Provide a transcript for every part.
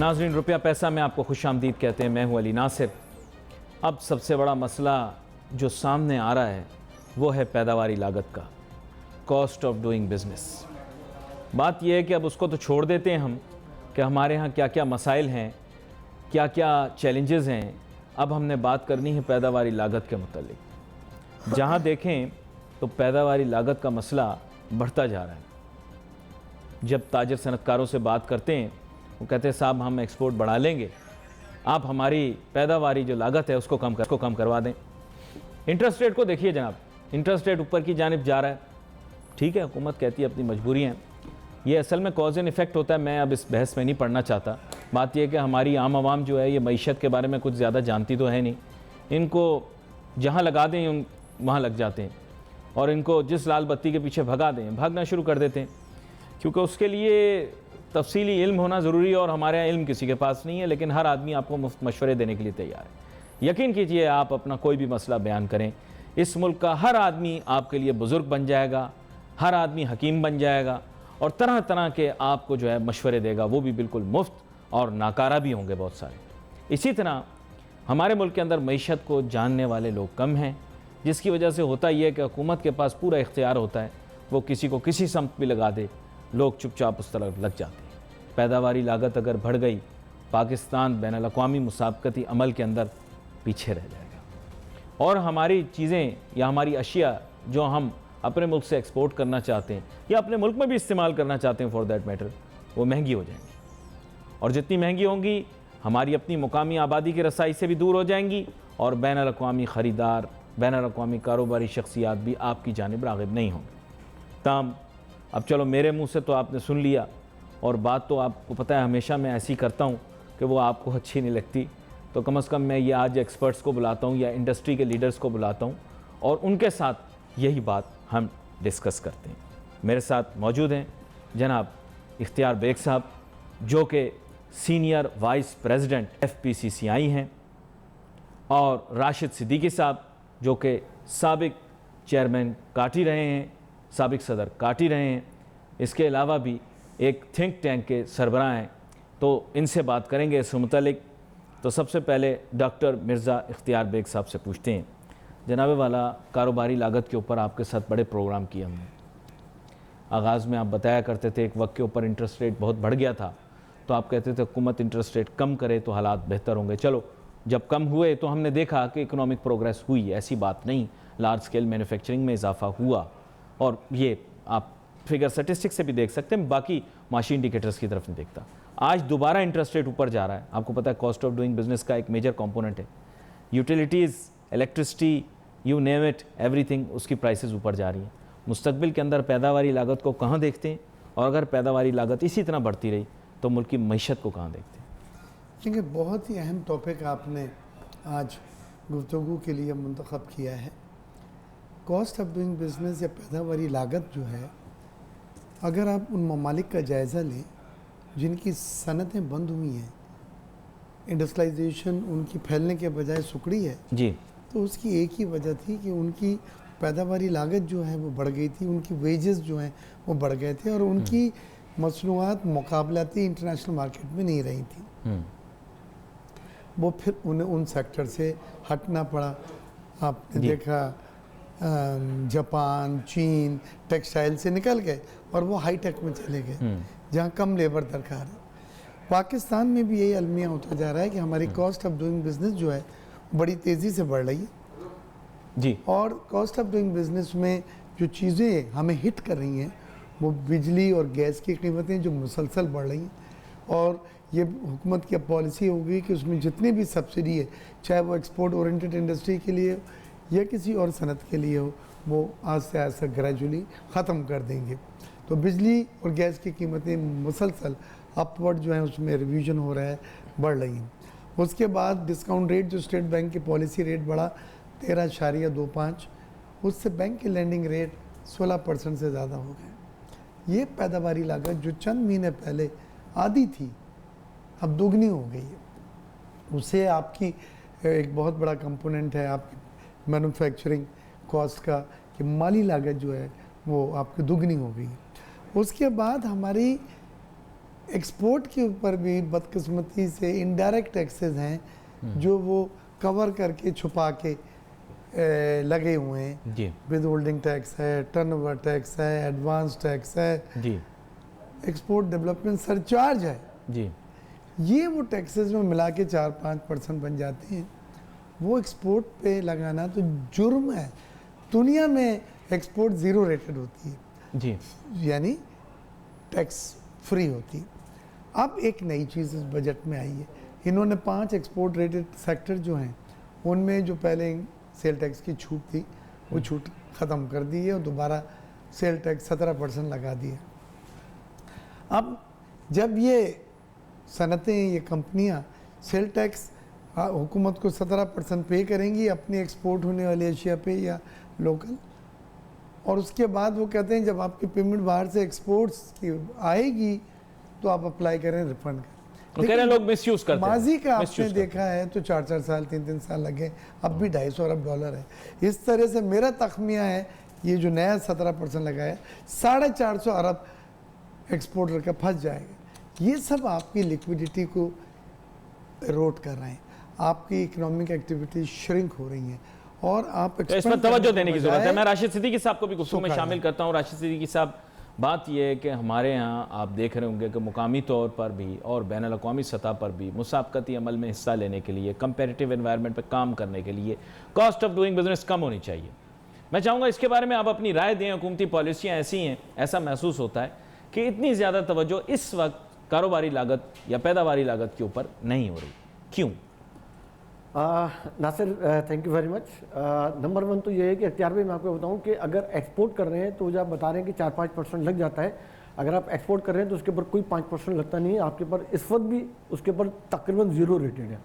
नाज़रीन, रुपया पैसा में आपको खुशामदीद कहते हैं। मैं हूं अली नासिर। अब सबसे बड़ा मसला जो सामने आ रहा है वो है पैदावारी लागत का, कॉस्ट ऑफ डूइंग बिज़नेस। बात यह है कि अब उसको तो छोड़ देते हैं हम कि हमारे यहाँ क्या क्या मसाइल हैं, क्या क्या चैलेंजेस हैं। अब हमने बात करनी है पैदावारी लागत के मुतालिक। जहाँ देखें तो पैदावारी लागत का मसला बढ़ता जा रहा है। जब ताजर सनतकारों से बात करते हैं वो कहते हैं साहब हम एक्सपोर्ट बढ़ा लेंगे, आप हमारी पैदावारी जो लागत है उसको कम करवा दें। इंटरेस्ट रेट को देखिए जनाब, इंटरेस्ट रेट ऊपर की जानिब जा रहा है। ठीक है, हुकूमत कहती है अपनी मजबूरी है, ये असल में कॉज एंड इफ़ेक्ट होता है। मैं अब इस बहस में नहीं पढ़ना चाहता। बात यह है कि हमारी आम आवाम जो है ये मईशत के बारे में कुछ ज़्यादा जानती तो है नहीं। इनको जहाँ लगा दें वहाँ लग जाते हैं और इनको जिस लाल बत्ती के पीछे भगा दें भागना शुरू कर देते हैं, क्योंकि उसके लिए तफसीली इल्म होना ज़रूरी है और हमारे यहाँ इल्म किसी के पास नहीं है। लेकिन हर आदमी आपको मुफ्त मशवरे देने के लिए तैयार है। यकीन कीजिए, आप अपना कोई भी मसला बयान करें, इस मुल्क का हर आदमी आपके लिए बुज़ुर्ग बन जाएगा, हर आदमी हकीम बन जाएगा और तरह तरह के आपको जो है मशवरे देगा, वो भी बिल्कुल मुफ्त और नाकारा भी होंगे बहुत सारे। इसी तरह हमारे मुल्क के अंदर मईशत को जानने वाले लोग कम हैं, जिसकी वजह से होता यह है कि हुकूमत के पास पूरा इख्तियार होता है, वो किसी को किसी समत भी लगा दे, लोग चुपचाप उस तरफ लग जाते हैं। पैदावारी लागत अगर बढ़ गई, पाकिस्तान बैनुल-अक़वामी मुसाबकती अमल के अंदर पीछे रह जाएगा और हमारी चीज़ें या हमारी अशिया जो हम अपने मुल्क से एक्सपोर्ट करना चाहते हैं या अपने मुल्क में भी इस्तेमाल करना चाहते हैं फॉर दैट मैटर, वो महंगी हो जाएंगी। और जितनी महंगी होंगी हमारी अपनी मुकामी आबादी की रसाई से भी दूर हो जाएंगी और बैनुल-अक़वामी ख़रीदार, बैनुल-अक़वामी कारोबारी शख्सियात भी आपकी जानिब राग़िब नहीं होंगे। ताम अब चलो, मेरे मुँह से तो आपने सुन लिया और बात तो आपको पता है हमेशा मैं ऐसी करता हूँ कि वो आपको अच्छी नहीं लगती, तो कम से कम मैं ये आज एक्सपर्ट्स को बुलाता हूँ या इंडस्ट्री के लीडर्स को बुलाता हूँ और उनके साथ यही बात हम डिस्कस करते हैं। मेरे साथ मौजूद हैं जनाब इख्तियार बेग साहब, जो कि सीनियर वाइस प्रेसिडेंट FPCCI हैं, और राशिद सिद्दीकी साहब, जो कि साबिक चेयरमैन काटी रहे हैं, साबिक सदर काटी रहे हैं। इसके अलावा भी एक थिंक टैंक के सरबराह हैं, तो इनसे बात करेंगे इस मुतालिक। तो सबसे पहले डॉक्टर मिर्ज़ा इख्तियार बेग साहब से पूछते हैं, जनाब वाला, कारोबारी लागत के ऊपर आपके साथ बड़े प्रोग्राम किए हमने। आगाज़ में आप बताया करते थे एक वक्त के ऊपर इंटरेस्ट रेट बहुत बढ़ गया था, तो आप कहते थे हुकूमत इंटरेस्ट रेट कम करे तो हालात बेहतर होंगे। चलो, जब कम हुए तो हमने देखा कि इकोनॉमिक प्रोग्रेस हुई, ऐसी बात नहीं, लार्ज स्केल मैन्युफैक्चरिंग में इजाफा हुआ और ये आप फिगर स्टेटिस्टिक्स से भी देख सकते हैं, बाकी माशी इंडिकेटर्स की तरफ नहीं देखता। आज दोबारा इंटरेस्ट रेट ऊपर जा रहा है। आपको पता है कॉस्ट ऑफ डूइंग बिजनेस का एक मेजर कंपोनेंट है utilities, electricity, you name it, everything, उसकी प्राइसेस ऊपर जा रही हैं। मुस्तकबिल के अंदर पैदावारी लागत को कहाँ देखते हैं, और अगर पैदावारी लागत इसी तरह बढ़ती रही तो मुल्क की मईशत को कहाँ देखते हैं? क्योंकि बहुत ही अहम टॉपिक आपने आज गुफ्तगू के लिए मुंतखब किया है। कॉस्ट ऑफ डूइंग बिजनेस या पैदावारी लागत जो है, अगर आप उन ममालिक का जायज़ा लें जिनकी सनतें बंद हुई हैं, इंडस्ट्रियलाइजेशन उनकी फैलने के बजाय सुकड़ी है जी, तो उसकी एक ही वजह थी कि उनकी पैदावारी लागत जो है वो बढ़ गई थी, उनकी वेजेस जो हैं वो बढ़ गए थे और उनकी मसनूआत मुकाबलाती इंटरनेशनल मार्केट में नहीं रही थी। वो फिर उन्हें उन सेक्टर से हटना पड़ा। आपने देखा जापान, चीन टेक्सटाइल से निकल गए और वो हाई टेक में चले गए जहाँ कम लेबर दरकार है। पाकिस्तान में भी यही अलमिया होता जा रहा है कि हमारी कॉस्ट ऑफ डूइंग बिजनेस जो है बड़ी तेज़ी से बढ़ रही है जी, और कॉस्ट ऑफ डूइंग बिजनेस में जो चीज़ें हमें हिट कर रही हैं वो बिजली और गैस की कीमतें जो मुसलसल बढ़ रही हैं। और ये हुकूमत की पॉलिसी होगी कि उसमें जितनी भी सब्सिडी है, चाहे वो एक्सपोर्ट ओरिएंटेड इंडस्ट्री के लिए या किसी और सनत के लिए हो, वो आस्ते आस्ते ग्रेजुअली ख़त्म कर देंगे। तो बिजली और गैस की कीमतें मुसलसल अपवर्ड जो है उसमें रिवीजन हो रहा है, बढ़ रही हैं। उसके बाद डिस्काउंट रेट जो स्टेट बैंक की पॉलिसी रेट बढ़ा 13.25, उससे बैंक की लैंडिंग रेट 16% से ज़्यादा हो गए। ये पैदावारी लागत जो चंद महीने पहले आधी थी अब दोगुनी हो गई है। उससे आपकी एक बहुत बड़ा कंपोनेंट है आपकी मैन्युफैक्चरिंग कॉस्ट का, कि माली लागत जो है वो आपकी दुगनी हो गई। उसके बाद हमारी एक्सपोर्ट के ऊपर भी बदकिस्मती से इनडायरेक्ट टैक्सेस हैं जो वो कवर करके छुपा के लगे हुए हैं जी विद होल्डिंग टैक्स है, टर्नओवर टैक्स है, एडवांस टैक्स है, जी एक्सपोर्ट डेवलपमेंट सरचार्ज है। जी ये वो टैक्सेस में मिला के 4-5% बन जाते हैं। वो एक्सपोर्ट पे लगाना तो जुर्म है। दुनिया में एक्सपोर्ट ज़ीरो रेटेड होती है, जी यानी टैक्स फ्री होती है। अब एक नई चीज़ इस बजट में आई है, इन्होंने 5 एक्सपोर्ट रेटेड सेक्टर जो हैं उनमें जो पहले सेल टैक्स की छूट थी वो छूट ख़त्म कर दी है और दोबारा सेल टैक्स 17% लगा दिया। अब जब ये सनतें, ये कंपनियां सेल टैक्स हुकूमत को 17% पे करेंगी अपनी एक्सपोर्ट होने वाली अशिया पे या लोकल, और उसके बाद वो कहते हैं जब आपकी पेमेंट बाहर से एक्सपोर्ट्स की आएगी तो आप अप्लाई करें रिफंड का। तो कह रहे हैं लोग मिसयूज करते हैं। माजी का आपने misuse देखा है तो 4-4 साल 3-3 साल लगे, अब भी 250 अरब डॉलर है। इस तरह से मेरा तखमिया है ये जो नया 17% लगाया 450 अरब एक्सपोर्टर का फंस जाएगा। ये सब आपकी लिक्विडिटी को एरोड कर रहे हैं, आपकी इकोनॉमिक एक्टिविटी श्रिंक हो रही है और आप तो इसमें तवज्जो देने की जरूरत है। मैं राशिद सिद्दीकी साहब को भी गुफ्तगू में सुखा शामिल करता हूँ। राशिद सिद्दीकी साहब, बात यह है कि हमारे यहाँ आप देख रहे होंगे कि मुकामी तौर पर भी और बैनुल अक़वामी सतह पर भी मुसाबकती अमल में हिस्सा लेने के लिए, कंपेरेटिव एनवायरनमेंट पर काम करने के लिए कॉस्ट ऑफ डूइंग बिजनेस कम होनी चाहिए। मैं चाहूँगा इसके बारे में आप अपनी राय दें। हुकूमती पॉलिसियाँ ऐसी हैं, ऐसा महसूस होता है कि इतनी ज़्यादा तवज्जो इस वक्त कारोबारी लागत या पैदावारी लागत के ऊपर नहीं हो रही, क्यों? Nasir, thank you very much. Number 1 तो ये है कि अख्तियार भाई, मैं आपको बताऊं कि अगर एक्सपोर्ट कर रहे हैं तो जो आप बता रहे हैं कि 4-5% लग जाता है, अगर आप एक्सपोर्ट कर रहे हैं तो उसके ऊपर कोई 5% लगता नहीं है। आपके ऊपर इस वक्त भी उसके ऊपर तकरीबन ज़ीरो रेटेड है।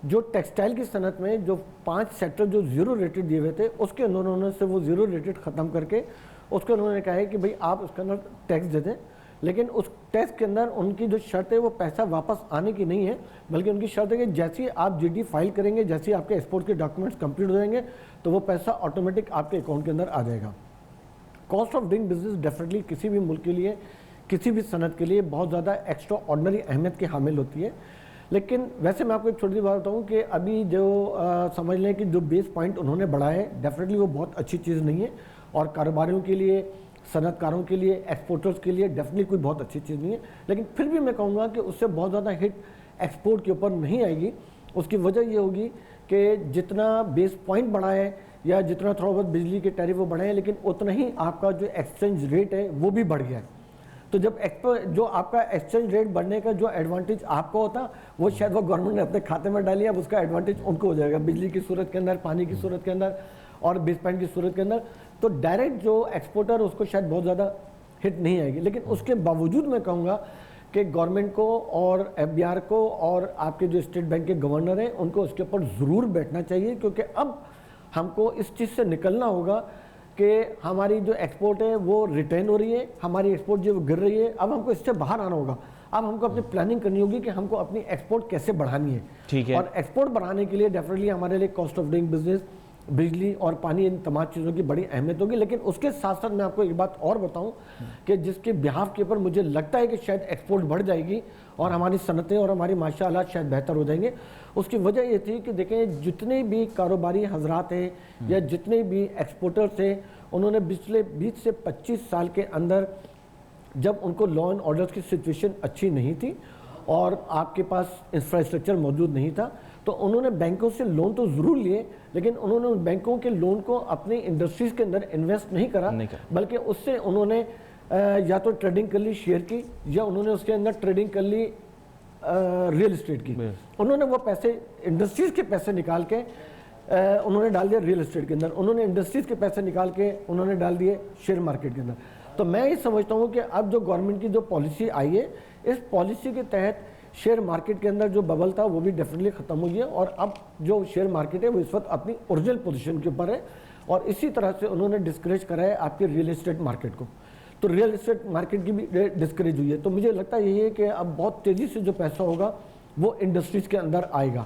जो टेक्सटाइल की सनत में जो 5 सेक्टर जो ज़ीरो रेटेड दिए हुए थे उसके उन्होंने से वो ज़ीरो रेटेड ख़त्म करके उसको उन्होंने कहा है कि भाई आप उसके अंदर टैक्स दे दें, लेकिन उस टैक्स के अंदर उनकी जो शर्त है वो पैसा वापस आने की नहीं है, बल्कि उनकी शर्त है कि जैसे ही आप जीडी फाइल करेंगे, जैसे ही आपके एक्सपोर्ट के डॉक्यूमेंट्स कंप्लीट हो जाएंगे तो वो पैसा ऑटोमेटिक आपके अकाउंट के अंदर आ जाएगा। Cost of doing business definitely किसी भी मुल्क के लिए, किसी भी सनत के लिए बहुत ज़्यादा एक्स्ट्रा ऑर्डनरी अहमियत की हामिल होती है। लेकिन वैसे मैं आपको एक छोटी सी बात बताऊँ कि अभी जो समझ लें कि जो बेस पॉइंट उन्होंने बढ़ाया है डेफिनेटली वो बहुत अच्छी चीज़ नहीं है, और कारोबारियों के लिए, सनतकारों के लिए, एक्सपोर्टर्स के लिए डेफिनेटली कोई बहुत अच्छी चीज़ नहीं है। लेकिन फिर भी मैं कहूँगा कि उससे बहुत ज़्यादा हिट एक्सपोर्ट के ऊपर नहीं आएगी। उसकी वजह ये होगी कि जितना बेस पॉइंट बढ़ा है या जितना थोड़ा बहुत बिजली के टैरिफ वो बढ़े हैं, लेकिन उतना ही आपका जो एक्सचेंज रेट है वो भी बढ़ गया है। तो जब जो आपका एक्सचेंज रेट बढ़ने का जो एडवांटेज आपको होता वो शायद वो गवर्नमेंट ने अपने खाते में डाली, अब उसका एडवांटेज उनको हो जाएगा बिजली की सूरत के अंदर, पानी की सूरत के अंदर और बेस पॉइंट की सूरत के अंदर। तो डायरेक्ट जो एक्सपोर्टर उसको शायद बहुत ज़्यादा हिट नहीं आएगी। लेकिन उसके बावजूद मैं कहूँगा कि गवर्नमेंट को और एफबीआर को और आपके जो स्टेट बैंक के गवर्नर हैं उनको उसके ऊपर ज़रूर बैठना चाहिए, क्योंकि अब हमको इस चीज़ से निकलना होगा कि हमारी जो एक्सपोर्ट है वो रिटेन हो रही है, हमारी एक्सपोर्ट जो गिर रही है, अब हमको इससे बाहर आना होगा। अब हमको अपनी प्लानिंग करनी होगी कि हमको अपनी एक्सपोर्ट कैसे बढ़ानी है। ठीक है। और एक्सपोर्ट बढ़ाने के लिए डेफिनेटली हमारे लिए कॉस्ट ऑफ डूइंग बिजनेस, बिजली और पानी, इन तमाम चीज़ों की बड़ी अहमियत होगी। लेकिन उसके साथ साथ मैं आपको एक बात और बताऊं कि जिसके बिहाफ के ऊपर मुझे लगता है कि शायद एक्सपोर्ट बढ़ जाएगी और हमारी सनतें और हमारी माशा हालात शायद बेहतर हो जाएंगे। उसकी वजह ये थी कि देखें, जितने भी कारोबारी हजरात हैं या जितने भी एक्सपोर्टर्स हैं, उन्होंने पिछले 20 से 25 साल के अंदर जब उनको लॉ एंड ऑर्डर की सिचुएशन अच्छी नहीं थी और आपके पास इंफ्रास्ट्रक्चर मौजूद नहीं था, तो उन्होंने बैंकों से लोन तो ज़रूर लिए, लेकिन उन्होंने उन बैंकों के लोन को अपनी इंडस्ट्रीज़ के अंदर इन्वेस्ट नहीं करा, बल्कि उससे उन्होंने या तो ट्रेडिंग कर ली शेयर की, या उन्होंने उसके अंदर ट्रेडिंग कर ली रियल इस्टेट की। उन्होंने वो पैसे, इंडस्ट्रीज़ के पैसे निकाल के उन्होंने डाल दिया रियल इस्टेट के अंदर, उन्होंने इंडस्ट्रीज़ के पैसे निकाल के उन्होंने डाल दिए शेयर मार्केट के अंदर। तो मैं ये समझता हूँ कि अब जो गवर्नमेंट की जो पॉलिसी आई है, इस पॉलिसी के तहत शेयर मार्केट के अंदर जो बबल था वो भी डेफिनेटली ख़त्म हुई है, और अब जो शेयर मार्केट है वो इस वक्त अपनी ओरिजिनल पोजीशन के ऊपर है। और इसी तरह से उन्होंने डिस्करेज करा है आपके रियल एस्टेट मार्केट को, तो रियल एस्टेट मार्केट की भी डिस्करेज हुई है। तो मुझे लगता है यही है कि अब बहुत तेज़ी से जो पैसा होगा वो इंडस्ट्रीज़ के अंदर आएगा।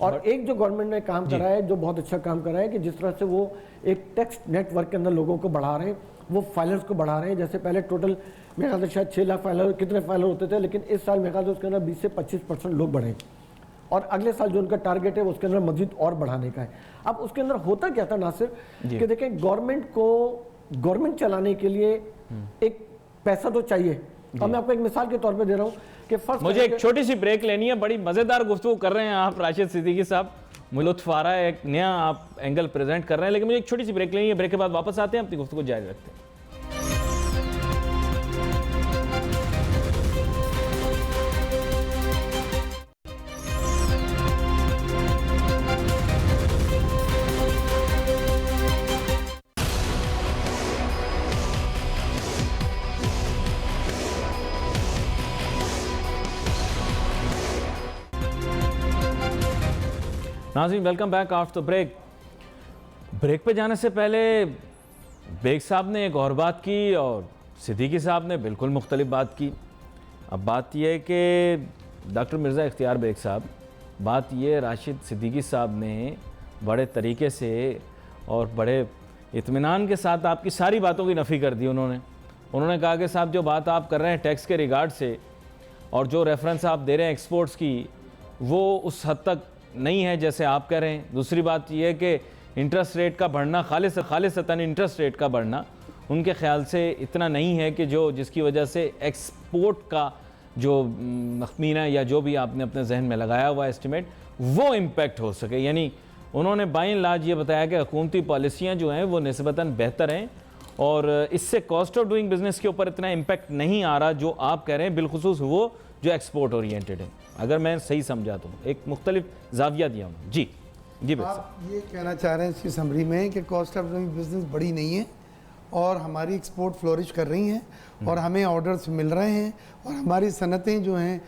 और एक जो गवर्नमेंट ने काम करा है, जो बहुत अच्छा काम करा है, कि जिस तरह से वो एक टेक्स्ट नेटवर्क के अंदर लोगों को बढ़ा रहे हैं, वो फाइलर्स को बढ़ा रहे हैं। जैसे पहले टोटल मेरे ख्याल से शायद 6 लाख फाइलर कितने फाइलर होते थे, लेकिन इस साल मेरे ख्याल से उसके अंदर 20 से 25% लोग बढ़े, और अगले साल जो उनका टारगेट है उसके अंदर मजीद और बढ़ाने का है। अब उसके अंदर होता क्या था नासिर, कि देखें गवर्नमेंट चलाने के लिए एक पैसा तो चाहिए। और मैं आपको एक मिसाल के तौर पे दे रहा हूँ कि फर्स्ट, मुझे एक छोटी सी ब्रेक लेनी है। बड़ी मजेदार गुफ्तगू कर रहे हैं आप राशिद सिद्दीकी साहब, मुझे लुत्फ आ रहा है, एक नया आप एंगल प्रेजेंट कर रहे हैं, लेकिन मुझे एक छोटी सी ब्रेक लेनी है। ब्रेक के बाद वापस आते हैं, अपनी गुफ्तगू जारी रखते हैं। नाज़रीन, welcome back after break. Break पे जाने से पहले बेग साहब ने एक और बात की और सिद्दीकी साहब ने बिल्कुल मुख्तलिफ बात की। अब बात यह है कि डॉक्टर मिर्ज़ा इख्तियार बेग साहब, बात ये राशिद सिद्दीकी साहब ने बड़े तरीके से और बड़े इत्मीनान के साथ आपकी सारी बातों की नफ़ी कर दी। उन्होंने कहा कि साहब जो बात आप कर रहे हैं टैक्स के रिगार्ड से और जो रेफरेंस आप दे रहे हैं एक्सपोर्ट्स की, वो उस हद तक नहीं है जैसे आप कह रहे हैं। दूसरी बात यह है कि इंटरेस्ट रेट का बढ़ना, खालिसतन इंटरेस्ट रेट का बढ़ना उनके ख्याल से इतना नहीं है कि जिसकी वजह से एक्सपोर्ट का जो मखमीना या जो भी आपने अपने जहन में लगाया हुआ एस्टिमेट वो इम्पेक्ट हो सके। यानी उन्होंने बाय एंड लार्ज ये बताया कि हुकूमती पॉलिसियाँ जो हैं वो निस्बतन बेहतर हैं और इससे कॉस्ट ऑफ डूइंग बिजनेस के ऊपर इतना इम्पेक्ट नहीं आ रहा जो आप कह रहे हैं, बिलखुसूस वो जो एक्सपोर्ट ओरिएंटेड है। अगर मैं सही समझा तो एक मुख्तलिफ जाविया दिया हूँ। जी आप ये कहना चाह रहे हैं इसकी समरी में कि कॉस्ट ऑफ डूइंग बिजनेस बड़ी नहीं है और हमारी एक्सपोर्ट फ्लोरिश कर रही हैं और हमें ऑर्डर्स मिल रहे हैं और हमारी सनतें जो हैं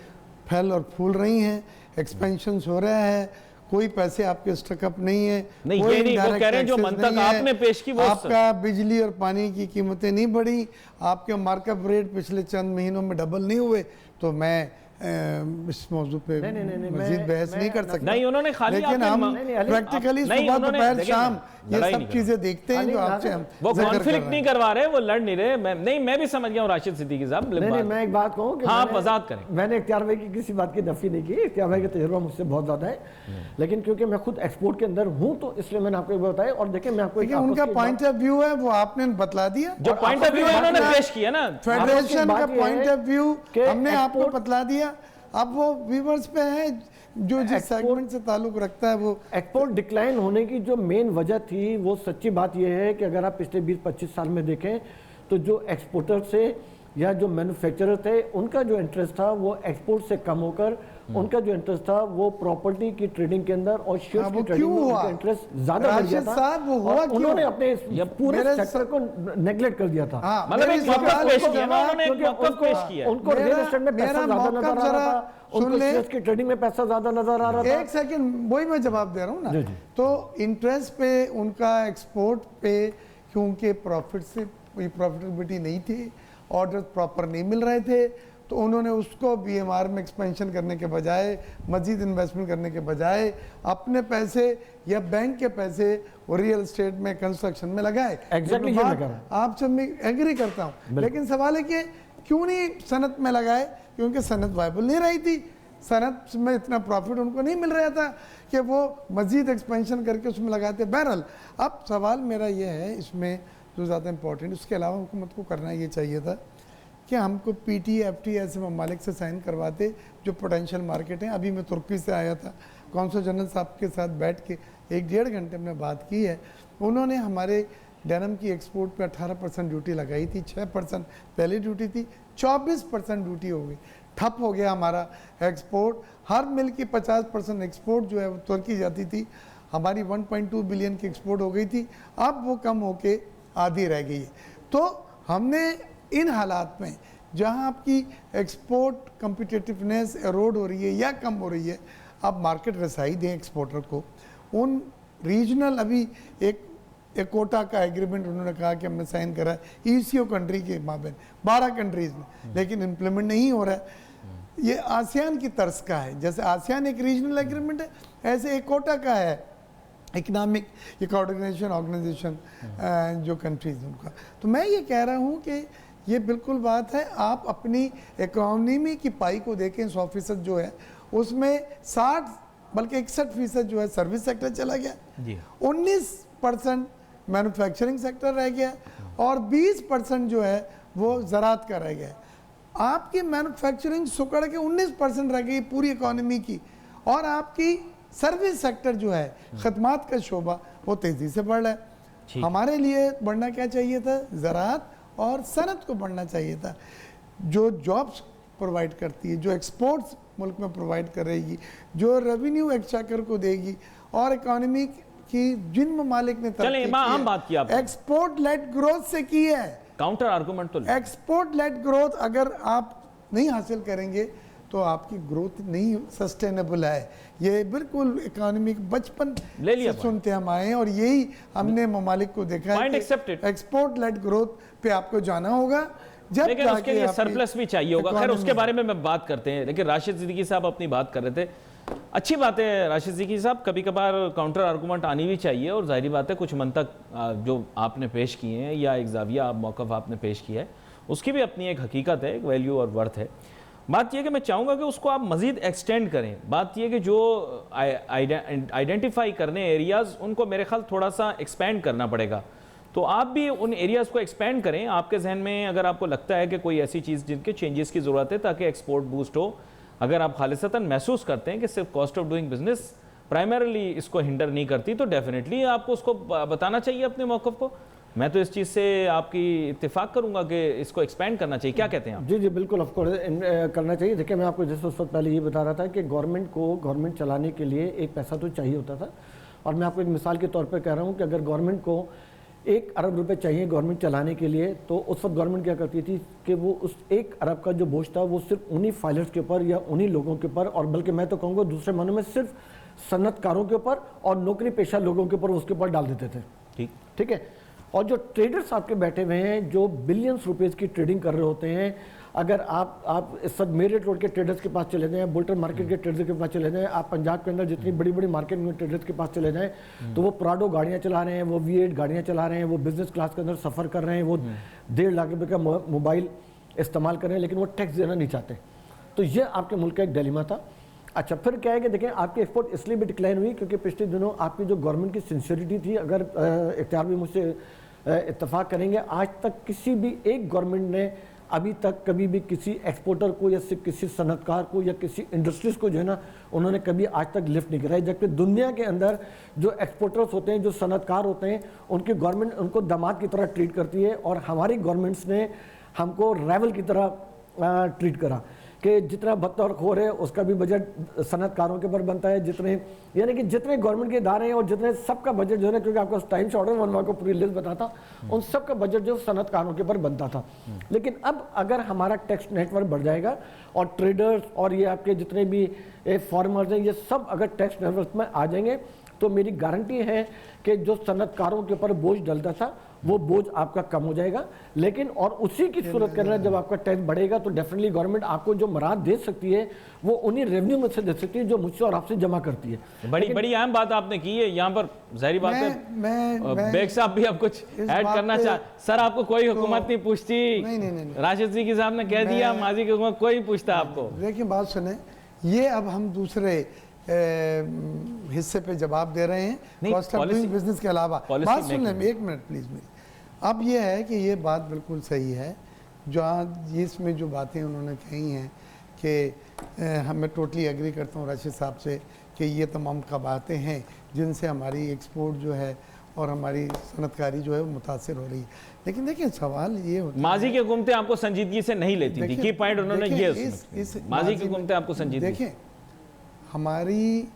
फैल और फूल रही हैं, एक्सपेंशन हो रहा है, कोई पैसे आपके स्टकअप नहीं है, नहीं, कोई ये नहीं, वो कह रहे हैं जो मंतक आपने पेश की वो आपका बिजली और पानी की कीमतें नहीं बढ़ी, आपके मार्कअप रेट पिछले चंद महीनों में डबल नहीं हुए। तो मैं इस मौजू पे मजीद बहस नहीं कर सकता। नहीं, उन्होंने खाली लेकिन हम प्रैक्टिकली सुबह दोपहर शाम ये सब चीजें देखते हैं जो आपसे हम वो कॉन्फ्लिक्ट नहीं करवा रहे, वो लड़ नहीं रहे। मैं भी समझ गया हूँ राशिद सिद्दीकी साहब। नहीं, मैं एक बात कहूँ कि हाँ, आप वजाहत करें। मैंने इख्तियार भाई की किसी बात की नफी नहीं की, इख्तियार भाई का तजुर्बा मुझसे बहुत ज्यादा है, लेकिन क्योंकि मैं खुद एक्सपोर्ट के अंदर हूँ तो इसलिए मैंने आपको बताया। और देखिए मैं आपको उनका पॉइंट ऑफ व्यू है वो आपने बतला दिया, जो पॉइंट ऑफ व्यू है उन्होंने पेश किया ना, फेडरेशन का पॉइंट ऑफ व्यू हमने आपको बतला दिया। अब वो व्यूअर्स पे है जो जिस सेगमेंट से ताल्लुक रखता है। वो एक्सपोर्ट डिक्लाइन होने की जो मेन वजह थी वो सच्ची बात यह है कि अगर आप पिछले 20-25 साल में देखें तो जो एक्सपोर्टर से या जो मैन्युफैक्चरर थे उनका जो इंटरेस्ट था वो एक्सपोर्ट से कम होकर उनका जो इंटरेस्ट था वो प्रॉपर्टी की ट्रेडिंग के अंदर और शेयर्स की ट्रेडिंग में उनका इंटरेस्ट ज्यादा बढ़ गया था। और उन्होंने अपने पूरे सेक्टर को नेग्लेक्ट कर दिया था। मतलब एक मौक़िफ़ पेश किया ना उन्होंने, एक मौक़िफ़ पेश किया। उनको रियल एस्टेट में पैसा ज्यादा नजर आ रहा था, उनको शेयर्स की ट्रेडिंग में पैसा ज्यादा नजर आ रहा था। एक सेकंड, वही मैं जवाब दे रहा हूँ ना। तो इंटरेस्ट पे उनका एक्सपोर्ट पे क्योंकि प्रॉफिट से कोई प्रॉफिटेबिलिटी नहीं थी, ऑर्डर प्रॉपर नहीं मिल रहे थे, तो उन्होंने उसको बीएमआर में एक्सपेंशन करने के बजाय, मजीद इन्वेस्टमेंट करने के बजाय अपने पैसे या बैंक के पैसे और रियल एस्टेट में कंस्ट्रक्शन में लगाए। एग्जैक्टली आपसे मैं एग्री करता हूँ, लेकिन सवाल है कि क्यों नहीं सनत में लगाए? क्योंकि सनत वायबल नहीं रही थी, सनत में इतना प्रॉफिट उनको नहीं मिल रहा था कि वो मजीद एक्सपेंशन करके उसमें लगाते। बहरहाल अब सवाल मेरा ये है इसमें जो ज़्यादा इंपॉर्टेंट, उसके अलावा हुकूमत को करना ये चाहिए था कि हमको पीटी एफटी ऐसे ममालिक से साइन करवाते जो पोटेंशियल मार्केट हैं। अभी मैं तुर्की से आया था, कौंसल जनरल साहब के साथ बैठ के 1-1.5 घंटे हमने बात की है। उन्होंने हमारे डेनम की एक्सपोर्ट पे 18% ड्यूटी लगाई थी, 6% पहली ड्यूटी थी, 24% ड्यूटी हो गई, ठप हो गया हमारा एक्सपोर्ट। हर मिल की 50% एक्सपोर्ट जो है वो तुर्की जाती थी, हमारी 1.2 बिलियन की एक्सपोर्ट हो गई थी, अब वो कम होके आधी रह गई है। तो हमने इन हालात में जहां आपकी एक्सपोर्ट कम्पिटिटिवनेस एरोड हो रही है या कम हो रही है, आप मार्केट रसाई दें एक्सपोर्टर को। उन रीजनल अभी एक कोटा का एग्रीमेंट उन्होंने कहा कि हमने साइन करा है ईसीओ कंट्री के माबेन 12 कंट्रीज में, लेकिन इम्प्लीमेंट नहीं हो रहा है। ये आसियान की तर्ज का है, जैसे आसियान एक रीजनल एग्रीमेंट है, ऐसे एक कोटा का है इकोनॉमिक ये ऑर्गेनाइजेशन जो कंट्रीज उनका। तो मैं ये कह रहा हूँ कि ये बिल्कुल बात है, आप अपनी इकोनॉमी की पाई को देखें, 100% जो है उसमें 60 बल्कि 61% जो है सर्विस सेक्टर चला गया, 19% मैन्युफैक्चरिंग सेक्टर रह गया और 20% जो है वो ज़राअत का रह गया। आपकी मैन्युफैक्चरिंग सुकड़ के 19% रह गई पूरी इकोनॉमी की, और आपकी सर्विस सेक्टर जो है खदमात का शोबा वो तेज़ी से बढ़ रहा है। हमारे लिए बढ़ना क्या चाहिए था? ज़राअत और सनत को बढ़ना चाहिए था, जो जॉब्स प्रोवाइड करती है, जो एक्सपोर्ट्स मुल्क में प्रोवाइड करेगी, जो रेवेन्यू एक्सचेकर को देगी, और इकोनॉमी की जिन ममालिक ने एक्सपोर्ट लेड ग्रोथ से की है। काउंटर आर्गुमेंट तो एक्सपोर्ट लेड ग्रोथ अगर आप नहीं हासिल करेंगे तो आपकी ग्रोथ नहीं सस्टेनेबल है। ये बिल्कुल इकोनॉमिक बचपन से सुनते हम आए हैं और यही हमने ममालिक को देखा है। एक्सपोर्ट लेड ग्रोथ पे आपको जाना होगा, जब लेकिन उसके लिए सरप्लस भी चाहिए होगा। खैर उसके बारे में मैं बात करते हैं, लेकिन राशिद सिद्दीकी साहब अपनी बात कर रहे थे। अच्छी बात है राशिद सिद्दीकी साहब, कभी कभार काउंटर आर्गूमेंट आनी भी चाहिए, और जाहिर बात है कुछ मंतक जो आपने पेश किए हैं या एक जाविया मौक़िफ़ आपने पेश किया है उसकी भी अपनी एक हकीकत है, एक वैल्यू और वर्थ है। बात यह कि मैं चाहूँगा कि उसको आप मज़ीद एक्सटेंड करें। बात यह कि जो आइडेंटिफाई करने एरियाज़ उनको मेरे ख्याल थोड़ा सा एक्सपेंड करना पड़ेगा, तो आप भी उन एरियाज़ को एक्सपेंड करें। आपके जहन में अगर आपको लगता है कि कोई ऐसी चीज़ जिनके चेंजेस की ज़रूरत है ताकि एक्सपोर्ट बूस्ट हो, अगर आप खालिसतन महसूस करते हैं कि सिर्फ cost of doing business primarily इसको हिंडर नहीं करती, तो डेफिनेटली आपको उसको बताना चाहिए अपने मौक़िफ़ को। मैं तो इस चीज़ से आपकी इत्तेफाक करूंगा कि इसको एक्सपेंड करना चाहिए। क्या कहते हैं आप? जी जी बिल्कुल, ऑफ कोर्स करना चाहिए। देखिए मैं आपको जैसे उस वक्त पहले ये बता रहा था कि गवर्नमेंट चलाने के लिए एक पैसा तो चाहिए होता था, और मैं आपको एक मिसाल के तौर पर कह रहा हूँ कि अगर गवर्नमेंट को 1 अरब रुपए चाहिए गवर्नमेंट चलाने के लिए, तो उस वक्त गवर्नमेंट क्या करती थी कि वो उस 1 अरब का जो बोझ था वो सिर्फ उन्हीं फाइलर्स के ऊपर या उन्हीं लोगों के ऊपर, और बल्कि मैं तो कहूँगा दूसरे मानों में सिर्फ सन्नतकारों के ऊपर और नौकरी पेशा लोगों के ऊपर उसके ऊपर डाल देते थे। ठीक है। और जो ट्रेडर्स आपके बैठे हुए हैं जो बिलियंस रुपीस की ट्रेडिंग कर रहे होते हैं, अगर आप इस वक्त मेरिट रोड के ट्रेडर्स के पास चले जाएं, बुल्टन मार्केट के ट्रेडर्स के पास चले जाएं, आप पंजाब के अंदर जितनी बड़ी बड़ी मार्केट में ट्रेडर्स के पास चले जाएं, तो वो प्राडो गाड़ियां चला रहे हैं, वो V8 गाड़ियां चला रहे हैं, वो बिजनेस क्लास के अंदर सफ़र कर रहे हैं, वो 1.5 लाख रुपए का मोबाइल इस्तेमाल कर रहे हैं, लेकिन वो टैक्स देना नहीं चाहते। तो ये आपके मुल्क का एक डिलेमा था। अच्छा, फिर क्या है कि देखें आपकी एक्सपोर्ट इसलिए भी डिक्लाइन हुई क्योंकि पिछले दिनों आपकी जो गवर्नमेंट की सिंसियरिटी थी, अगर इख्तियार भी मुझसे इत्तेफाक करेंगे, आज तक किसी भी एक गवर्नमेंट ने अभी तक कभी भी किसी एक्सपोर्टर को या किसी सनतकार को या किसी इंडस्ट्रीज को जो है ना उन्होंने कभी आज तक लिफ्ट नहीं कराई। जबकि दुनिया के अंदर जो एक्सपोर्टर्स होते हैं, जो सनतकार होते हैं, उनकी गवर्नमेंट उनको दामाद की तरह ट्रीट करती है, और हमारी गवर्नमेंट्स ने हमको राइवल की तरह ट्रीट करा कि जितना बदतौर है उसका भी बजट सनतकारों के ऊपर बनता है, यानी कि जितने गवर्नमेंट के इदारे हैं और जितने सबका बजट जो है ना, क्योंकि आपको टाइम से ऑर्डर मैं आपको पूरी लिस्ट बताता, उन सबका बजट जो सनतकारों के ऊपर बनता था। लेकिन अब अगर हमारा टैक्स नेटवर्क बढ़ जाएगा और ट्रेडर्स और ये आपके जितने भी फार्मर्स हैं, ये सब अगर टैक्स नेटवर्क में आ जाएंगे, तो मेरी गारंटी है कि जो सनतकारों के ऊपर बोझ डलता था वो बोझ आपका कम हो जाएगा। लेकिन और उसी की सूरत के अंदर जब आपका टैक्स बढ़ेगा तो डेफिनेटली गवर्नमेंट आपको जो मराद दे सकती है वो उन्हीं रेवेन्यू में से दे सकती है जो मुझसे और आपसे जमा करती है। बड़ी अहम बात आपने की है यहाँ पर, जाहिर बात है बेग साहब भी आप कुछ ऐड करना चाह। सर आपको कोई हुकूमत नहीं पूछती, राशिद सिद्दीकी साहब ने कह दिया माजी की हुकूमत कोई पूछता आपको। देखिए बात सुने, ये अब हम दूसरे हिस्से पे जवाब दे रहे हैं कॉस्ट ऑफ डूइंग बिजनेस के अलावा। बात सुन लें, 1 मिनट प्लीज मेरी। अब ये है कि ये बात बिल्कुल सही है, जहाँ इसमें जो बातें उन्होंने कही हैं कि मैं टोटली एग्री करता हूँ राशिद साहब से कि ये तमाम बातें हैं जिनसे हमारी एक्सपोर्ट जो है और हमारी सनतकारी जो है वो मुतासिर हो रही है। लेकिन देखिए सवाल ये होता है, माजी की हुकूमतें आपको संजीदगी से नहीं लेती थी, की पॉइंट उन्होंने ये माजी की हुकूमतें आपको संजीदगी। देखिए हमारी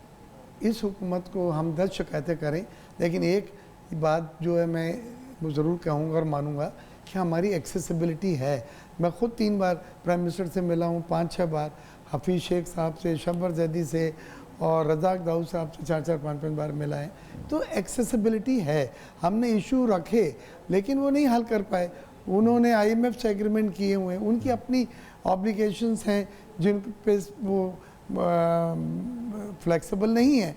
इस हुकूमत को हम 10 शिकायतें करें, लेकिन एक बात जो है मैं वो ज़रूर कहूँगा और मानूंगा कि हमारी एक्सेसिबिलिटी है। मैं ख़ुद 3 बार प्राइम मिनिस्टर से मिला हूँ, 5-6 बार हफीज़ शेख साहब से, शब्बर जैदी से और रज़ाक दाऊद साहब से 4-4, 5-5 बार मिला है। तो एक्सेसिबिलिटी है, हमने इशू रखे लेकिन वो नहीं हल कर पाए। उन्होंने IMF से एग्रीमेंट किए हुए हैं, उनकी अपनी ऑब्लिगेशंस हैं जिन पे वो फ्लेक्सिबल नहीं है।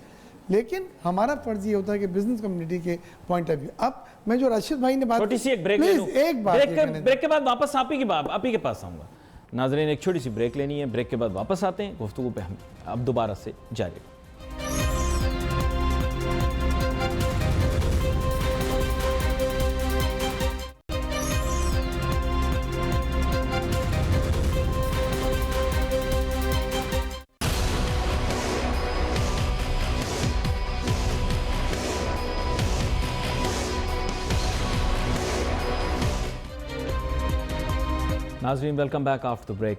लेकिन हमारा फर्ज ये होता है कि बिजनेस कम्युनिटी के पॉइंट ऑफ व्यू। अब मैं जो राशिद भाई ने बात छोटी सी एक ब्रेक ले प्लीज लूं। एक बात ब्रेक के बाद वापस आप ही के पास आऊंगा। नाजरीन, एक छोटी सी ब्रेक लेनी है, ब्रेक के बाद वापस आते हैं, गुफ्तगू पे हम अब दोबारा से जारी। नाज़रीन, welcome back after the break.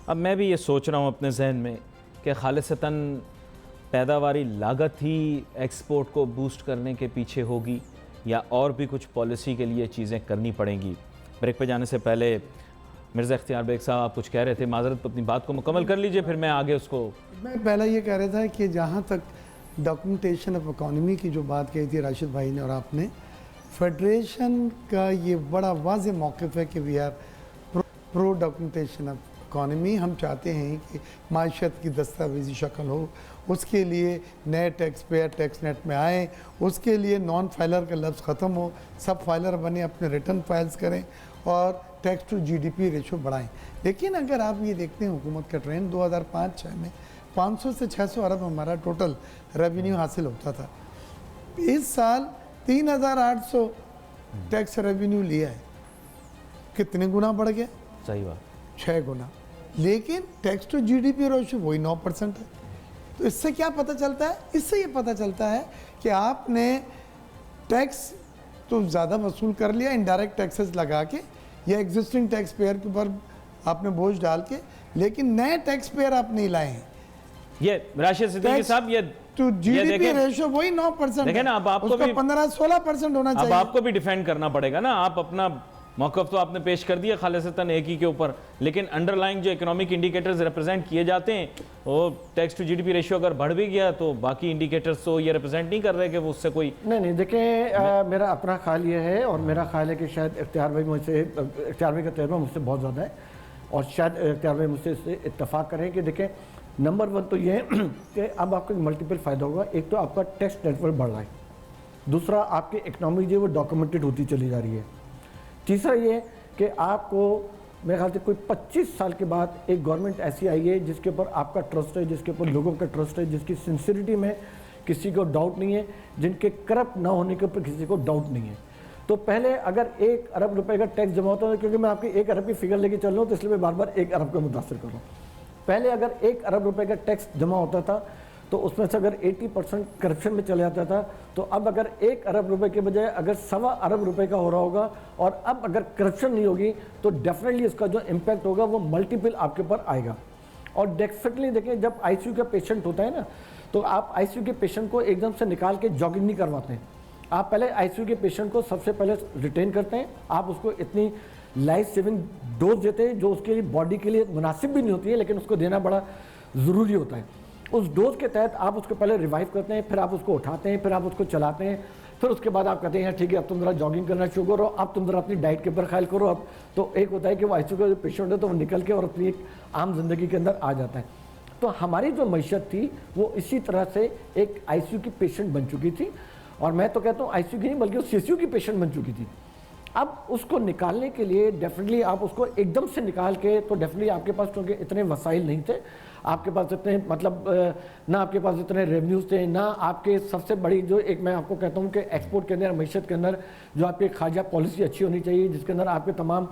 अब मैं भी ये सोच रहा हूँ अपने जहन में कि खालिसतन पैदावारी लागत ही एक्सपोर्ट को बूस्ट करने के पीछे होगी या और भी कुछ पॉलिसी के लिए चीज़ें करनी पड़ेंगी। ब्रेक पे जाने से पहले मिर्ज़ा इख्तियार बेग साहब आप कुछ कह रहे थे, माजरत अपनी बात को मुकम्मल कर लीजिए, फिर मैं आगे उसको। मैं पहला ये कह रहा था कि जहाँ तक डॉक्यूमेंटेशन ऑफ इकॉनमी की जो बात कही थी राशिद भाई ने और आपने, फेडरेशन का ये बड़ा वाज़ेह मौक़िफ़ है कि we are pro documentation of economy. हम चाहते हैं कि माशियत की दस्तावेजी शक्ल हो, उसके लिए नए टैक्स पेयर टैक्स नेट में आए, उसके लिए नॉन फाइलर का लफ्ज़ ख़त्म हो, सब फाइलर बने, अपने रिटर्न फाइल्स करें और टैक्स टू जीडीपी रेशो बढ़ाएं। लेकिन अगर आप ये देखते हैं हुकूमत का ट्रेंड 2005-06 में 500 से 600 अरब हमारा टोटल रेवेन्यू हासिल होता था। इस साल 3800 टैक्स रेवेन्यू लिया है, कितने गुना बढ़ गया? सही बात, 6 गुना। लेकिन टैक्स टू जीडीपी रेशो वही 9% है। तो इससे क्या पता चलता है? इससे ये पता चलता है कि आपने टैक्स तो ज़्यादा वसूल कर लिया इनडायरेक्ट टैक्सेस लगा के या एग्जिस्टिंग टैक्स पेयर के ऊपर आपने बोझ डाल के, लेकिन नए टैक्स पेयर आप नहीं लाए हैं। ये राशिद सिद्दीकी साहब, ये तो जीडीपी रेशो वही 9% देखें ना, अब आपको भी 15-16% होना चाहिए। अब आपको भी डिफेंड करना पड़ेगा ना। आप अपना मौक़िफ़ तो आपने पेश कर दिया खालिसतन एक ही के ऊपर, लेकिन अंडरलाइंग जो इकोनॉमिक इंडिकेटर्स रिप्रेजेंट किए जाते हैं, वो टैक्स टू जीडीपी रेशियो अगर बढ़ भी गया तो बाकी इंडिकेटर्स तो ये रिप्रेजेंट नहीं कर रहे कि वो उससे कोई नहीं देखें, मेरा अपना ख्याल ये है और मेरा ख्याल है कि शायद इख्तियार भाई का तजर्बा मुझसे बहुत ज़्यादा है और शायद इख्तियार भाई मुझसे इससे इत्तफाक करें कि देखें, नंबर 1 तो ये है कि अब आपको मल्टीपल फ़ायदा होगा। एक तो आपका टैक्स नेटवर्क बढ़ रहा है, दूसरा आपकी इकनॉमी जो है वो डॉक्यूमेंटेड होती चली जा रही है, तीसरा ये कि आपको मेरे ख्याल से कोई 25 साल के बाद एक गवर्नमेंट ऐसी आई है जिसके ऊपर आपका ट्रस्ट है, जिसके ऊपर लोगों का ट्रस्ट है, जिसकी सिंसियरिटी में किसी को डाउट नहीं है, जिनके करप्ट ना होने के ऊपर किसी को डाउट नहीं है। तो पहले अगर 1 अरब रुपए का टैक्स जमा होता है, क्योंकि मैं आपकी 1 अरब की फिगर लेके चल रहा हूँ तो इसलिए मैं बार बार 1 अरब का मुतासर कर रहा हूँ। पहले अगर 1 अरब रुपए का टैक्स जमा होता था तो उसमें से अगर 80% करप्शन में चले जाता था, तो अब अगर 1 अरब रुपए के बजाय अगर 1.25 अरब रुपए का हो रहा होगा और अब अगर करप्शन नहीं होगी तो डेफिनेटली इसका जो इम्पैक्ट होगा वो मल्टीपल आपके ऊपर आएगा। और डेफिनेटली देखें, जब आईसीयू का पेशेंट होता है ना, तो आप आईसीयू के पेशेंट को एकदम से निकाल के जॉगिंग नहीं करवाते हैं। आप पहले आईसीयू के पेशेंट को सबसे पहले रिटेन करते हैं, आप उसको इतनी लाइफ सेविंग डोज देते हैं जो उसके लिए बॉडी के लिए मुनासिब भी नहीं होती है, लेकिन उसको देना बड़ा ज़रूरी होता है। उस डोज के तहत आप उसको पहले रिवाइव करते हैं, फिर आप उसको उठाते हैं, फिर आप उसको चलाते हैं, फिर उसके बाद आप कहते हैं ठीक है अब तुम ज़रा जॉगिंग करना शुरू करो, अब तुम ज़रा अपनी डाइट के ऊपर ख्याल करो। अब तो एक होता है कि वो आईसीयू का जो पेशेंट है तो वो निकल के और अपनी एक आम जिंदगी के अंदर आ जाता है। तो हमारी जो मैशत थी वो इसी तरह से एक आईसीयू की पेशेंट बन चुकी थी, और मैं तो कहता हूँ आईसीयू की नहीं बल्कि सीसीयू की पेशेंट बन चुकी थी। अब उसको निकालने के लिए डेफिनेटली आप उसको एकदम से निकाल के, तो डेफिनेटली आपके पास क्योंकि इतने वसाइल नहीं थे, आपके पास इतने मतलब ना आपके पास इतने रेवेन्यूज थे, ना आपके सबसे बड़ी जो एक मैं आपको कहता हूँ कि एक्सपोर्ट के अंदर मैशत के अंदर जो आपकी खारजा पॉलिसी अच्छी होनी चाहिए, जिसके अंदर आपके तमाम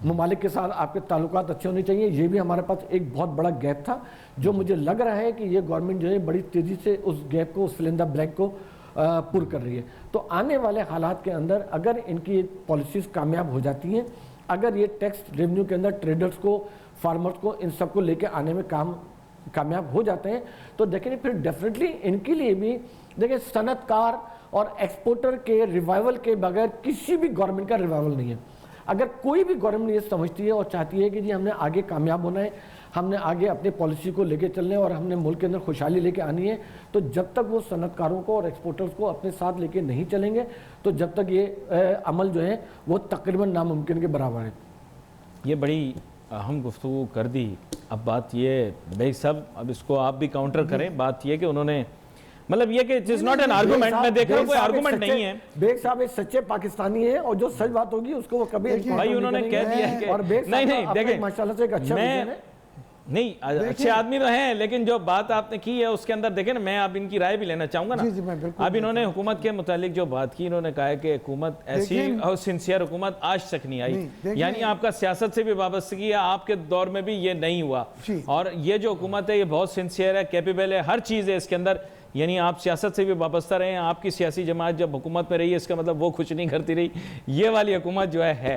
ममालिक के साथ आपके ताल्लुकात अच्छे होने चाहिए, ये भी हमारे पास एक बहुत बड़ा गैप था, जो मुझे लग रहा है कि ये गवर्नमेंट जो है बड़ी तेज़ी से उस गैप को, उस फिल इन द ब्लैंक को पुर कर रही है। तो आने वाले हालात के अंदर अगर इनकी पॉलिसीज़ कामयाब हो जाती हैं, अगर ये टैक्स रेवेन्यू के अंदर ट्रेडर्स को, फार्मर्स को, इन सबको लेके आने में कामयाब हो जाते हैं, तो देखेंगे फिर डेफिनेटली इनके लिए भी देखिए सनतकार और एक्सपोर्टर के रिवाइवल के बगैर किसी भी गवर्नमेंट का रिवाइवल नहीं है। अगर कोई भी गवर्नमेंट ये समझती है और चाहती है कि जी हमने आगे कामयाब होना है, हमने आगे अपनी पॉलिसी को लेके चलना है और हमने मुल्क के अंदर खुशहाली लेके आनी है, तो जब तक वो सनतकारों को और एक्सपोर्टर्स को अपने साथ लेके नहीं चलेंगे, तो जब तक ये अमल जो है वो तकरीबन नामुमकिन के बराबर है। ये बड़ी अहम गुफ्तगू कर दी। अब बात ये बेग साहब, अब इसको आप भी काउंटर करें। बात ये कि उन्होंने मतलब ये कि it is not an argument, मैं देख रहा हूँ कोई आर्गुमेंट नहीं है। बेग साहब एक सच्चे पाकिस्तानी है और जो सच बात होगी उसको वो कभी भाई उन्होंने कह दिया है कि और बेग नहीं देखें माशाल्लाह से एक अच्छा विजन है। नहीं अच्छे आदमी तो हैं, लेकिन जो बात आपने की है उसके अंदर देखें ना, मैं अब इनकी राय भी लेना चाहूंगा ना। जी, मैं बिल्कुल अब इन्होंने हुकूमत के मुतालिक जो बात की, इन्होंने कहा है कि हुकूमत ऐसी और सिंसियर हुकूमत आज तक नहीं आई, यानी आपका सियासत से भी वाबस्तगी है, आपके दौर में भी ये नहीं हुआ। और ये जो हुकूमत है ये बहुत सिंसियर है, कैपेबल है, हर चीज़ है इसके अंदर, यानी आप सियासत से भी वाबस्ता रहे हैं। आपकी सियासी जमात जब हुकूमत में रही है, इसका मतलब वो कुछ नहीं करती रही, ये वाली हुकूमत जो है।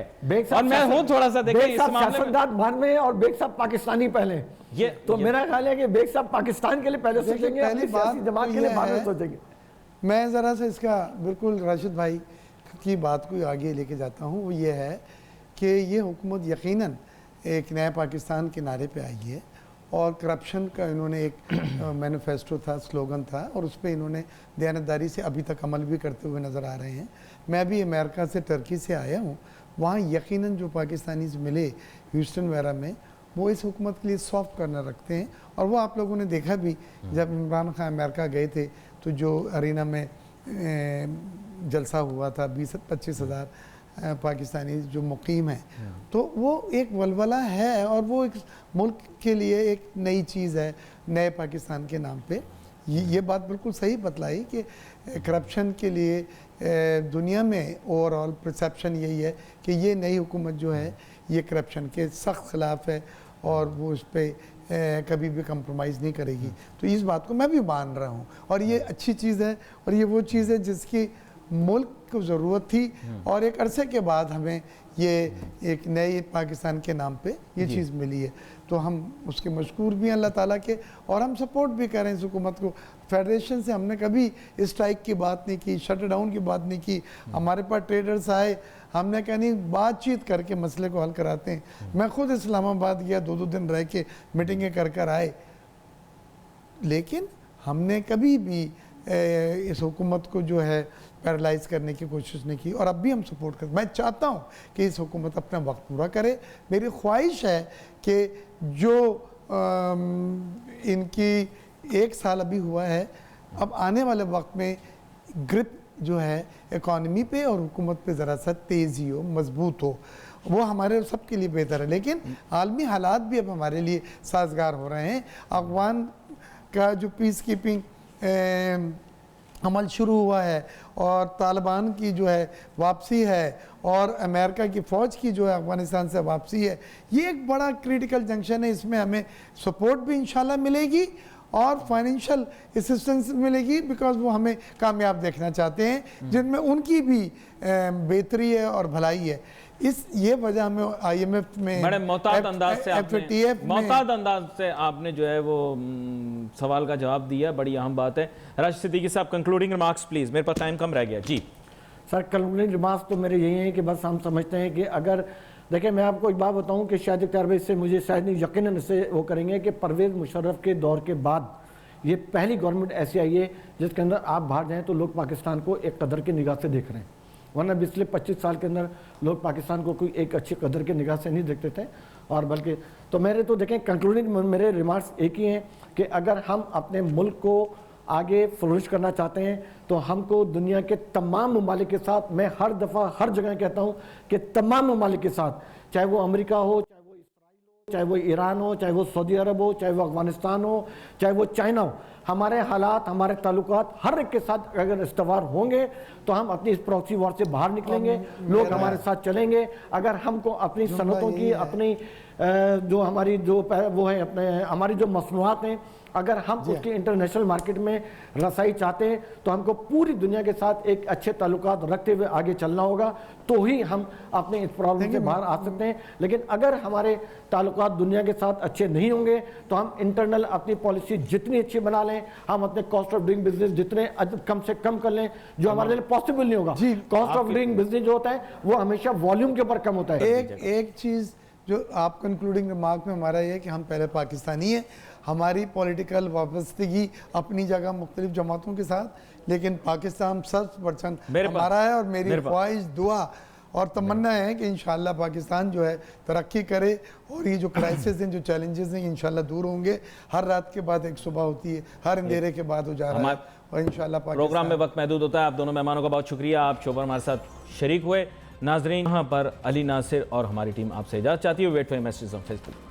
और मैं हूं थोड़ा सा देखें इस मामले में बाद में और बेग साहब पाकिस्तानी पहले, ये तो मेरा ख्याल है कि बेग साहब पाकिस्तान के लिए पहले सोचेंगे, अपनी सियासी जमात के लिए बाद में सोचेंगे। मैं ज़रा सा इसका बिल्कुल राशिद भाई की बात को आगे लेके जाता हूँ। वो ये है कि ये हुकूमत यकीनन एक नया पाकिस्तान के नारे पे आई है और करप्शन का इन्होंने एक मैनिफेस्टो था, स्लोगन था, और उस पर इन्होंने दयानतदारी से अभी तक अमल भी करते हुए नज़र आ रहे हैं। मैं भी अमेरिका से, टर्की से आया हूँ, वहाँ यकीनन जो पाकिस्तानीज़ मिले ह्यूस्टन वगैरह में, वो इस हुकूमत के लिए सॉफ्ट कॉर्नर रखते हैं। और वो आप लोगों ने देखा भी जब इमरान खान अमेरिका गए थे तो जो अरीना में जलसा हुआ था, 20-25 हज़ार पाकिस्तानी जो मुकीम हैं, तो वो एक वलवला है और वो एक मुल्क के लिए एक नई चीज़ है नए पाकिस्तान के नाम पे। ये बात बिल्कुल सही बतलाई कि करप्शन के लिए दुनिया में ओवरऑल परसेप्शन यही है कि ये नई हुकूमत जो है ये करप्शन के सख्त खिलाफ है और वो उस पर कभी भी कंप्रोमाइज़ नहीं करेगी। तो इस बात को मैं भी मान रहा हूँ और ये अच्छी चीज़ है और ये वो चीज़ है जिसकी मुल्क को ज़रूरत थी और एक अरसे के बाद हमें ये एक नए पाकिस्तान के नाम पे ये चीज़ मिली है। तो हम उसके मशकूर भी हैं अल्लाह ताला के और हम सपोर्ट भी करें इस हुकूमत को। फेडरेशन से हमने कभी स्ट्राइक की बात नहीं की, शट डाउन की बात नहीं की। हमारे पास ट्रेडर्स आए, हमने कहा नहीं बातचीत करके मसले को हल कराते हैं। मैं खुद इस्लामाबाद गया, 2-2 दिन रह के मीटिंगें कर आए, लेकिन हमने कभी भी इस हुकूमत को जो है पैरालाइज करने की कोशिश नहीं की और अब भी हम सपोर्ट करते। मैं चाहता हूँ कि इस हुकूमत अपना वक्त पूरा करे। मेरी ख्वाहिश है कि जो इनकी 1 साल अभी हुआ है, अब आने वाले वक्त में ग्रिप जो है इकॉनमी पे और हुकूमत पे ज़रा सा तेज़ी हो, मजबूत हो, वो हमारे सबके लिए बेहतर है। लेकिन आलमी हालात भी अब हमारे लिए साजगार हो रहे हैं। अफगान का जो पीस कीपिंग अमल शुरू हुआ है और तालिबान की जो है वापसी है और अमेरिका की फ़ौज की जो है अफ़गानिस्तान से वापसी है, ये एक बड़ा क्रिटिकल जंक्शन है। इसमें हमें सपोर्ट भी इंशाल्लाह मिलेगी और फाइनेंशियल असिस्टेंस मिलेगी, बिकॉज वो हमें कामयाब देखना चाहते हैं जिनमें उनकी भी बेहतरी है और भलाई है। ये वजह हमें IMF में बड़े मोहतात अंदाज से आपने जो है वो सवाल का जवाब दिया, बड़ी अहम बात है। राशिद सिद्दीकी साहब, कंक्लूडिंग रिमार्क्स प्लीज, मेरे पास टाइम कम रह गया जी। सर कंक्लूडिंग रिमार्क्स तो मेरे यही हैं कि बस हम समझते हैं कि अगर देखिए, मैं आपको एक बात बताऊं कि शायद इख्तियार भाई से मुझे शायद नहीं, यकीनन इससे वो करेंगे कि परवेज़ मुशर्रफ के दौर के बाद ये पहली गवर्नमेंट ऐसी आई है जिसके अंदर आप बाहर जाएं तो लोग पाकिस्तान को एक कदर की निगाह से देख रहे हैं, वरना पिछले 25 साल के अंदर लोग पाकिस्तान को कोई एक अच्छी कदर की निगाह से नहीं देखते थे। और बल्कि तो मेरे तो देखें कंक्लूडिंग मेरे रिमार्क्स एक ही हैं कि अगर हम अपने मुल्क को आगे फ्लोरिश करना चाहते हैं तो हमको दुनिया के तमाम ममालिक के साथ, मैं हर दफ़ा हर जगह कहता हूँ कि तमाम ममालिक के साथ, चाहे वो अमेरिका हो, चाहे वो इसराइल हो, चाहे वो ईरान हो, चाहे वो सऊदी अरब हो, चाहे वो अफगानिस्तान हो, चाहे वो चाइना हो, हमारे हालात, हमारे ताल्लुकात हर एक के साथ अगर इस्तवार होंगे तो हम अपनी इस प्रॉक्सी वॉर से बाहर निकलेंगे, लोग हमारे साथ चलेंगे। अगर हमको अपनी सनतों की, अपनी जो हमारी जो वो है, अपने हमारी जो मसनूआत हैं, अगर हम उसकी इंटरनेशनल मार्केट में रसाई चाहते हैं तो हमको पूरी दुनिया के साथ एक अच्छे ताल्लुकात रखते हुए आगे चलना होगा, तो ही हम अपने इस प्रॉब्लम से बाहर आ सकते हैं। लेकिन अगर हमारे ताल्लुकात दुनिया के साथ अच्छे नहीं होंगे तो हम इंटरनल अपनी पॉलिसी जितनी अच्छी बना लें, हम अपने कॉस्ट ऑफ डूइंग बिजनेस जितने कम से कम कर लें, जो हमारे लिए पॉसिबल नहीं होगा। कॉस्ट ऑफ डूइंग बिजनेस जो होता है वो हमेशा वॉल्यूम के ऊपर कम होता है। एक चीज़ जो आप कंक्लूडिंग रिमार्क में हमारा ये है कि हम पहले पाकिस्तानी हैं, हमारी पॉलिटिकल वाबस्तगी अपनी जगह मुख्तलिफ जमातों के साथ, लेकिन पाकिस्तान 100% हमारा है। और मेरी ख्वाहिश दुआ और तमन्ना है कि इंशाल्लाह पाकिस्तान जो है तरक्की करे और ये जो क्राइसिस हैं, जो चैलेंजेस हैं, इंशाल्लाह दूर होंगे। हर रात के बाद एक सुबह होती है, हर अंधेरे के बाद हो जा रहा है और इंशाल्लाह प्रोग्राम में वक्त महदूद होता है। आप दोनों मेहमानों का बहुत शुक्रिया, आप शो पर हमारे साथ शरीक हुए। नाजरीन, यहाँ पर अली नासिर और हमारी टीम आपसे इजाज़त चाहती है। Wait for message on Facebook.